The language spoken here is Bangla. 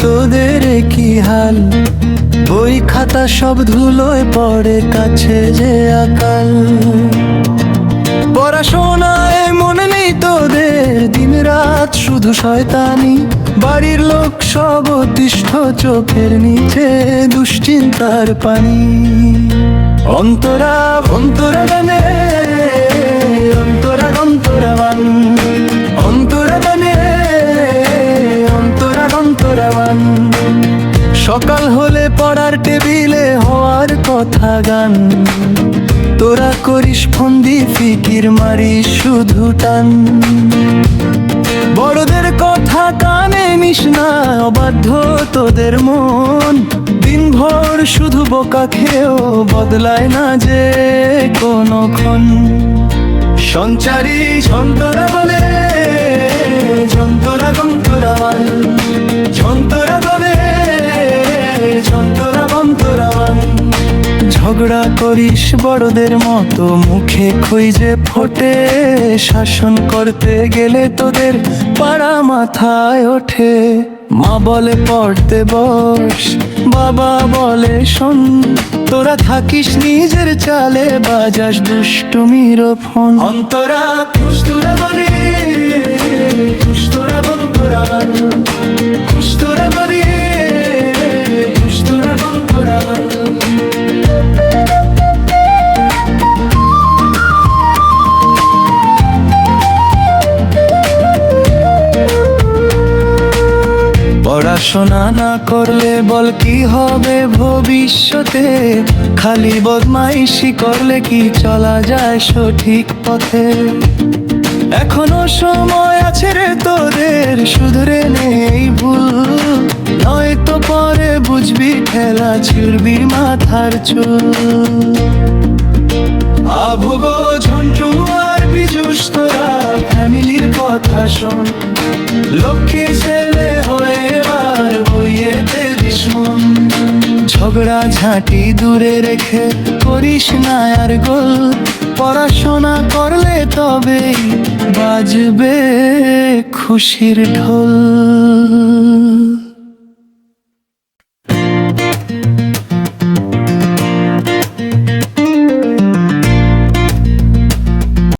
তোদের কি হাল, বই খাতা সব ধুলোয় পড়ে, কাছে যে আকাল। পড়াশোনায় মনে নেই তোদের, দিন রাত শুধু শয়তানি, বাড়ির লোক সব অতিষ্ঠ, চোখের নিচে দুশ্চিন্তার পানি। অন্তরা অন্তরা গানে, অন্তরা অন্তরা গান, অন্তরা গানে, অন্তরা অন্তরা গান। সকাল হলে পড়ার টেবিলে হওয়ার কথা গান, তোরা করিস ফন্দি, ফিকির মারিস শুধু টান। বড়দের কথা কানে নিস না, অবাধ্য তোদের মন, দিনভর শুধু বোকা খেয়েও বদলায় না যে কোনক্ষণ। সঞ্চারী ঝন্তরা বলে, ঝন্তরা গন্তরা মান, ঝন্তরা বলে, ঝন্তরা গন্তরা মান। ঝগড়া করিস বড়দের মতো, মুখে খুঁজে ফোটে, শাসন করতে গেলে তোদের পাড়া মাথায় ওঠে। মা বলে পড়তে বস, বাবা বলে শোন, তোরা থাকিস নিজের চালে, বাজাস দুষ্টুমির ফোন। অন্তরা খুশতুরা বলে, খুশতুরা বন্তরা, খুশতুরা বলে, খুশতুরা বন্তরা। পড়াশোনা না করলে বল কি হবে ভবিষ্যতে, খালি বদমাইশি করলে কি চলা যায় সঠিক পথে। এখনো সময় আছে রে তোদের, শুধরে নেই ভুল, নয়তো পরে বুঝবি ঠেলা ছিড়বি মাথার চুল। আভুগ ঝন্টু আর বিজুস, তোরা ফ্যামিলির কথা শোন, লক্ষ্মী ছেলে হয়ে এবার বইয়েতে দুশ্মন। ঝগড়া ঝাঁটি দূরে রেখে করিস না আর গোল, পড়াশোনা করলে তবেই বাজবে খুশির ঢোল।